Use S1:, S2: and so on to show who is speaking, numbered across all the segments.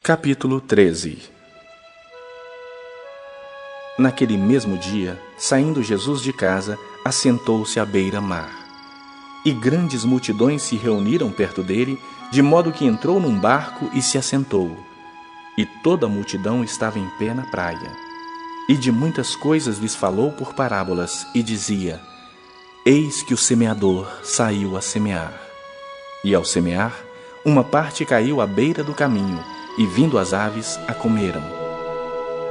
S1: Capítulo 13. Naquele mesmo dia, saindo Jesus de casa, assentou-se à beira-mar. E grandes multidões se reuniram perto dele, de modo que entrou num barco e se assentou. E toda a multidão estava em pé na praia. E de muitas coisas lhes falou por parábolas, e dizia: Eis que o semeador saiu a semear. E ao semear, uma parte caiu à beira do caminho, e vindo as aves, a comeram.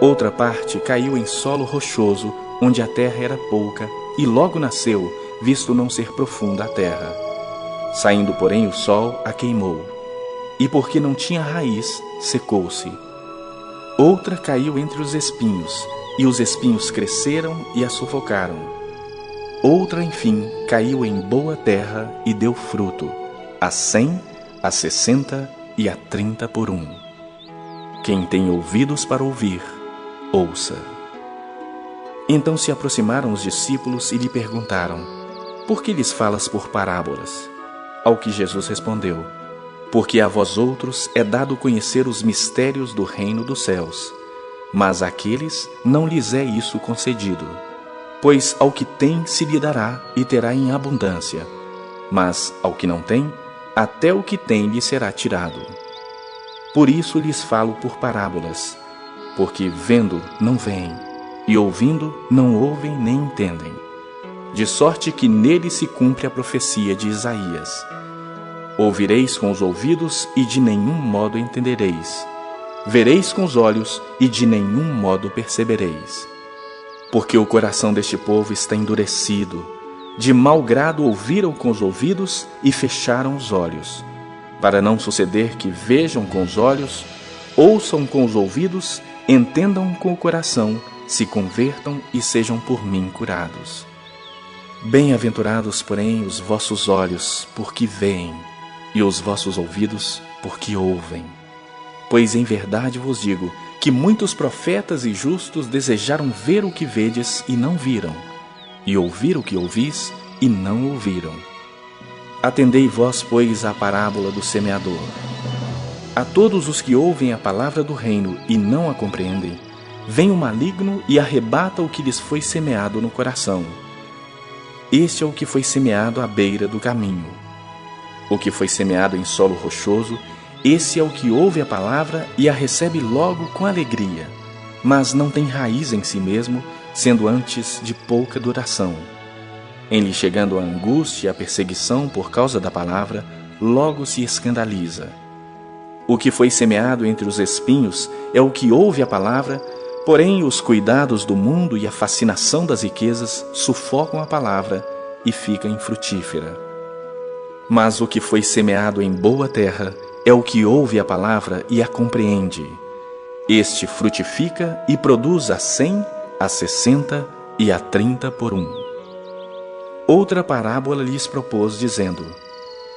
S1: Outra parte caiu em solo rochoso, onde a terra era pouca, e logo nasceu, visto não ser profunda a terra. Saindo, porém, o sol a queimou, e porque não tinha raiz, secou-se. Outra caiu entre os espinhos, e os espinhos cresceram e a sufocaram. Outra, enfim, caiu em boa terra e deu fruto, a 100, a 60 e a 30 por 1. Quem tem ouvidos para ouvir, ouça. Então se aproximaram os discípulos e lhe perguntaram: Por que lhes falas por parábolas? Ao que Jesus respondeu: Porque a vós outros é dado conhecer os mistérios do reino dos céus, mas àqueles não lhes é isso concedido. Pois ao que tem se lhe dará e terá em abundância, mas ao que não tem, até o que tem lhe será tirado. Por isso lhes falo por parábolas, porque vendo não veem, e ouvindo não ouvem nem entendem. De sorte que nele se cumpre a profecia de Isaías: Ouvireis com os ouvidos e de nenhum modo entendereis. Vereis com os olhos e de nenhum modo percebereis. Porque o coração deste povo está endurecido, de mau grado ouviram com os ouvidos e fecharam os olhos, para não suceder que vejam com os olhos, ouçam com os ouvidos, entendam com o coração, se convertam e sejam por mim curados. Bem-aventurados, porém, os vossos olhos, porque veem, e os vossos ouvidos, porque ouvem. Pois em verdade vos digo que muitos profetas e justos desejaram ver o que vedes e não viram, e ouvir o que ouvis e não ouviram. Atendei vós, pois, à parábola do semeador. A todos os que ouvem a palavra do reino e não a compreendem, vem o maligno e arrebata o que lhes foi semeado no coração. Este é o que foi semeado à beira do caminho. O que foi semeado em solo rochoso, esse é o que ouve a palavra e a recebe logo com alegria, mas não tem raiz em si mesmo, sendo antes de pouca duração. Em lhe chegando a angústia e a perseguição por causa da palavra, logo se escandaliza. O que foi semeado entre os espinhos é o que ouve a palavra, porém os cuidados do mundo e a fascinação das riquezas sufocam a palavra e fica infrutífera. Mas o que foi semeado em boa terra é o que ouve a palavra e a compreende. Este frutifica e produz a 100, a 60 e a 30 por 1. Outra parábola lhes propôs, dizendo: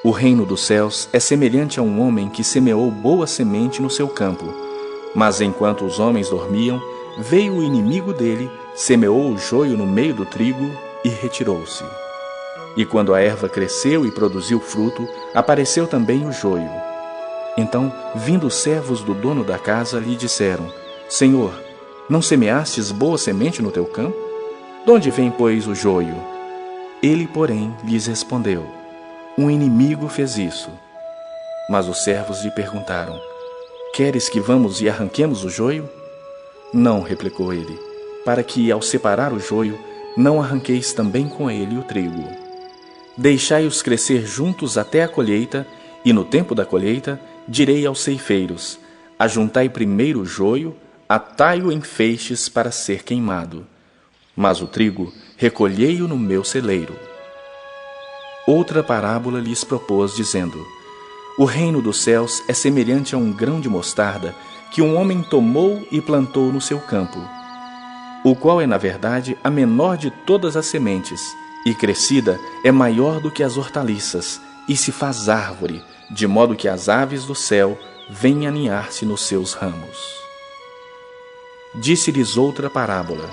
S1: O reino dos céus é semelhante a um homem que semeou boa semente no seu campo. Mas enquanto os homens dormiam, veio o inimigo dele, semeou o joio no meio do trigo e retirou-se. E quando a erva cresceu e produziu fruto, apareceu também o joio. Então, vindo os servos do dono da casa, lhe disseram: Senhor, não semeastes boa semente no teu campo? De onde vem, pois, o joio? Ele, porém, lhes respondeu: Um inimigo fez isso. Mas os servos lhe perguntaram: Queres que vamos e arranquemos o joio? Não, replicou ele, para que, ao separar o joio, não arranqueis também com ele o trigo. Deixai-os crescer juntos até a colheita, e no tempo da colheita direi aos ceifeiros: Ajuntai primeiro o joio, atai-o em feixes para ser queimado. Mas o trigo recolhei-o no meu celeiro. Outra parábola lhes propôs, dizendo: O reino dos céus é semelhante a um grão de mostarda que um homem tomou e plantou no seu campo, o qual é, na verdade, a menor de todas as sementes, e crescida é maior do que as hortaliças, e se faz árvore, de modo que as aves do céu vêm aninhar-se nos seus ramos. Disse-lhes outra parábola: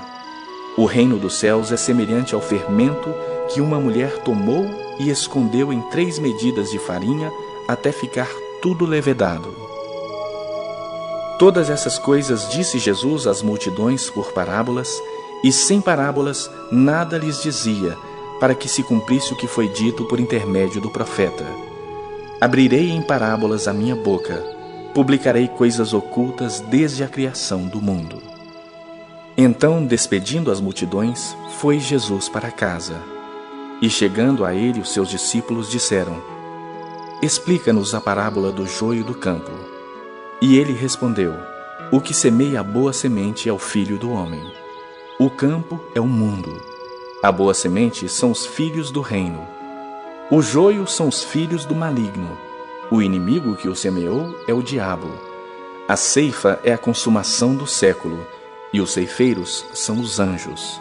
S1: O reino dos céus é semelhante ao fermento que uma mulher tomou e escondeu em 3 medidas de farinha até ficar tudo levedado. Todas essas coisas disse Jesus às multidões por parábolas, e sem parábolas nada lhes dizia, para que se cumprisse o que foi dito por intermédio do profeta. Abrirei em parábolas a minha boca, publicarei coisas ocultas desde a criação do mundo. Então, despedindo as multidões, foi Jesus para casa. E chegando a ele, os seus discípulos disseram: Explica-nos a parábola do joio do campo. E ele respondeu: O que semeia a boa semente é o filho do homem. O campo é o mundo. A boa semente são os filhos do reino. O joio são os filhos do maligno. O inimigo que o semeou é o diabo. A ceifa é a consumação do século, e os ceifeiros são os anjos.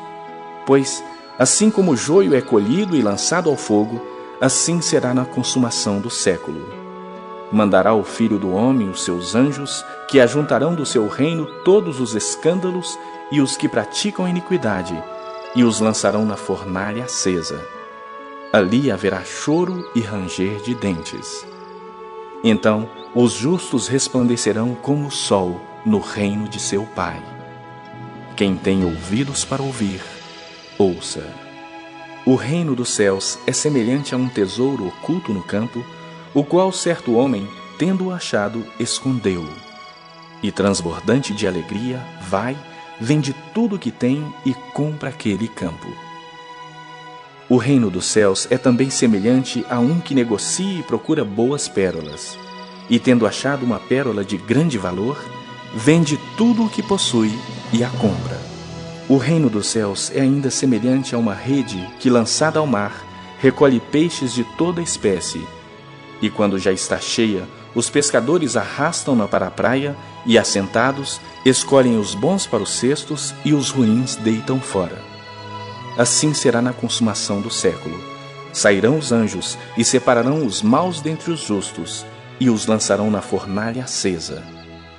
S1: Pois, assim como o joio é colhido e lançado ao fogo, assim será na consumação do século. Mandará o Filho do Homem os seus anjos, que ajuntarão do seu reino todos os escândalos e os que praticam iniquidade, e os lançarão na fornalha acesa. Ali haverá choro e ranger de dentes. Então os justos resplandecerão como o sol no reino de seu Pai. Quem tem ouvidos para ouvir, ouça. O reino dos céus é semelhante a um tesouro oculto no campo, o qual certo homem, tendo-o achado, escondeu-o. E transbordante de alegria, vai, vende tudo o que tem e compra aquele campo. O reino dos céus é também semelhante a um que negocia e procura boas pérolas. E tendo achado uma pérola de grande valor, vende tudo o que possui e a compra. O reino dos céus é ainda semelhante a uma rede que, lançada ao mar, recolhe peixes de toda espécie. E quando já está cheia, os pescadores arrastam-na para a praia e, assentados, escolhem os bons para os cestos e os ruins deitam fora. Assim será na consumação do século. Sairão os anjos e separarão os maus dentre os justos e os lançarão na fornalha acesa.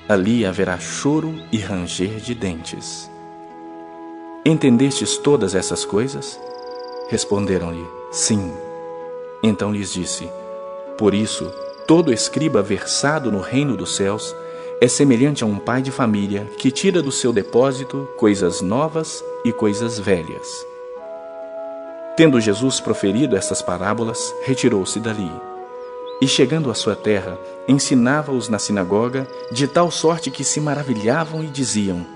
S1: Ali haverá choro e ranger de dentes. Entendestes todas essas coisas? Responderam-lhe: Sim. Então lhes disse: Por isso, todo escriba versado no reino dos céus é semelhante a um pai de família que tira do seu depósito coisas novas e coisas velhas. Tendo Jesus proferido estas parábolas, retirou-se dali. E chegando à sua terra, ensinava-os na sinagoga, de tal sorte que se maravilhavam e diziam: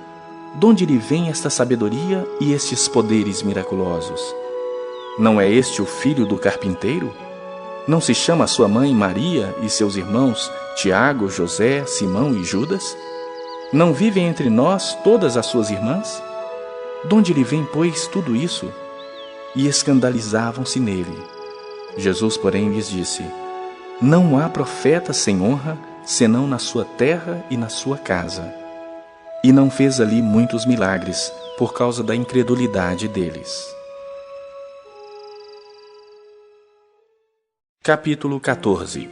S1: De onde lhe vem esta sabedoria e estes poderes miraculosos? Não é este o filho do carpinteiro? Não se chama sua mãe Maria e seus irmãos Tiago, José, Simão e Judas? Não vivem entre nós todas as suas irmãs? De onde lhe vem, pois, tudo isso? E escandalizavam-se nele. Jesus, porém, lhes disse: Não há profeta sem honra, senão na sua terra e na sua casa. E não fez ali muitos milagres, por causa da incredulidade deles. Capítulo 14.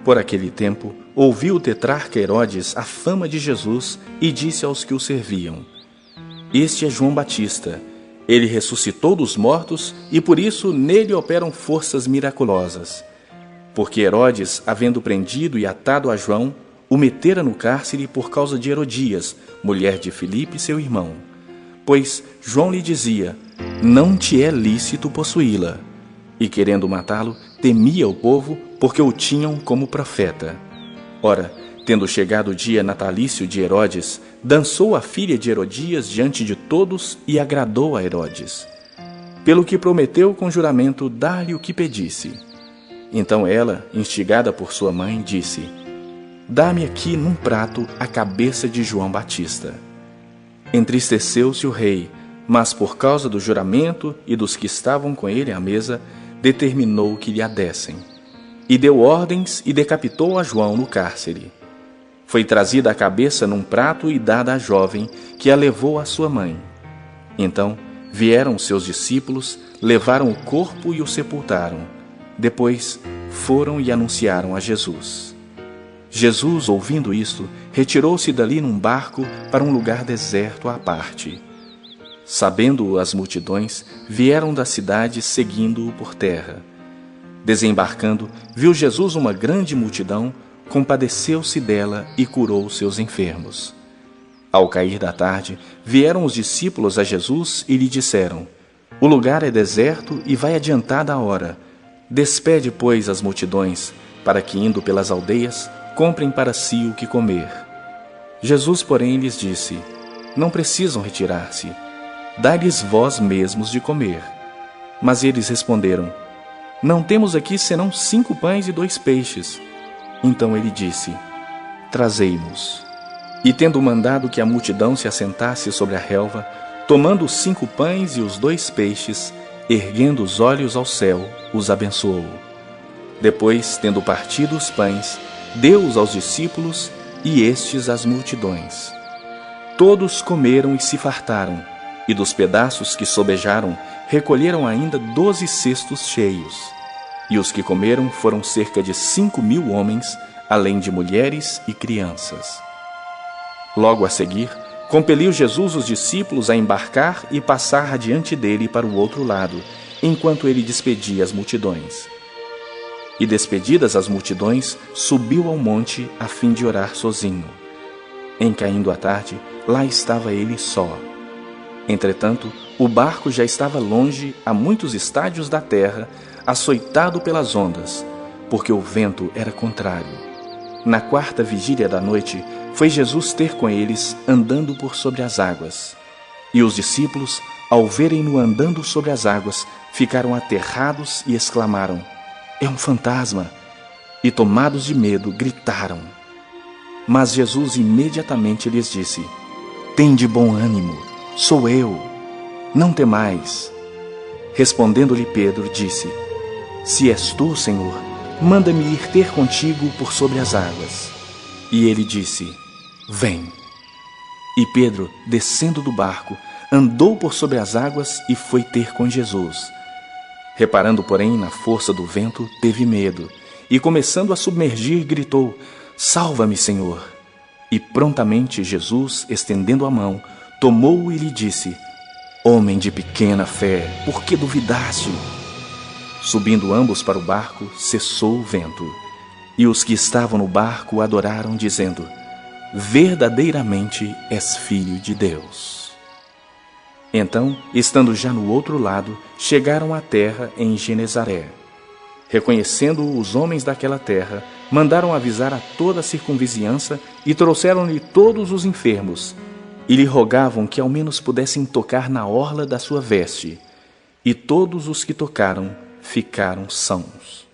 S1: Por aquele tempo, ouviu o tetrarca Herodes a fama de Jesus e disse aos que o serviam: Este é João Batista. Ele ressuscitou dos mortos e por isso nele operam forças miraculosas. Porque Herodes, havendo prendido e atado a João, o metera no cárcere por causa de Herodias, mulher de Filipe, seu irmão. Pois João lhe dizia: Não te é lícito possuí-la. E querendo matá-lo, temia o povo, porque o tinham como profeta. Ora, tendo chegado o dia natalício de Herodes, dançou a filha de Herodias diante de todos e agradou a Herodes. Pelo que prometeu com juramento dar-lhe o que pedisse. Então ela, instigada por sua mãe, disse: Dá-me aqui num prato a cabeça de João Batista. Entristeceu-se o rei, mas por causa do juramento e dos que estavam com ele à mesa, determinou que lhe a dessem. E deu ordens e decapitou a João no cárcere. Foi trazida a cabeça num prato e dada à jovem, que a levou à sua mãe. Então vieram seus discípulos, levaram o corpo e o sepultaram. Depois foram e anunciaram a Jesus. Jesus, ouvindo isto, retirou-se dali num barco para um lugar deserto à parte. Sabendo-o as multidões, vieram da cidade seguindo-o por terra. Desembarcando, viu Jesus uma grande multidão, compadeceu-se dela e curou seus enfermos. Ao cair da tarde, vieram os discípulos a Jesus e lhe disseram: O lugar é deserto e vai adiantada a hora. Despede, pois, as multidões, para que, indo pelas aldeias, comprem para si o que comer. Jesus, porém, lhes disse: Não precisam retirar-se. Dai-lhes vós mesmos de comer. Mas eles responderam: Não temos aqui senão 5 pães e 2 peixes. Então ele disse: Trazei-mos. E tendo mandado que a multidão se assentasse sobre a relva, tomando os 5 pães e os 2 peixes, erguendo os olhos ao céu, os abençoou. Depois, tendo partido os pães, deu-os aos discípulos e estes às multidões. Todos comeram e se fartaram, e dos pedaços que sobejaram, recolheram ainda 12 cestos cheios. E os que comeram foram cerca de 5.000 homens, além de mulheres e crianças. Logo a seguir, compeliu Jesus os discípulos a embarcar e passar adiante dele para o outro lado, enquanto ele despedia as multidões. E despedidas as multidões, subiu ao monte a fim de orar sozinho. Em caindo a tarde, lá estava ele só. Entretanto, o barco já estava longe, a muitos estádios da terra, açoitado pelas ondas, porque o vento era contrário. Na 4ª vigília da noite, foi Jesus ter com eles, andando por sobre as águas. E os discípulos, ao verem-no andando sobre as águas, ficaram aterrados e exclamaram: É um fantasma! E tomados de medo, gritaram. Mas Jesus imediatamente lhes disse: Tende bom ânimo, sou eu, não temais. Respondendo-lhe Pedro, disse: Se és tu, Senhor, manda-me ir ter contigo por sobre as águas. E ele disse: Vem. E Pedro, descendo do barco, andou por sobre as águas e foi ter com Jesus. Reparando, porém, na força do vento, teve medo, e começando a submergir, gritou: Salva-me, Senhor! E prontamente Jesus, estendendo a mão, tomou-o e lhe disse: Homem de pequena fé, por que duvidaste? Subindo ambos para o barco, cessou o vento. E os que estavam no barco o adoraram, dizendo: Verdadeiramente és filho de Deus. Então, estando já no outro lado, chegaram à terra em Genezaré. Reconhecendo-o os homens daquela terra, mandaram avisar a toda a circunvizinhança e trouxeram-lhe todos os enfermos, e lhe rogavam que ao menos pudessem tocar na orla da sua veste. E todos os que tocaram ficaram sãos.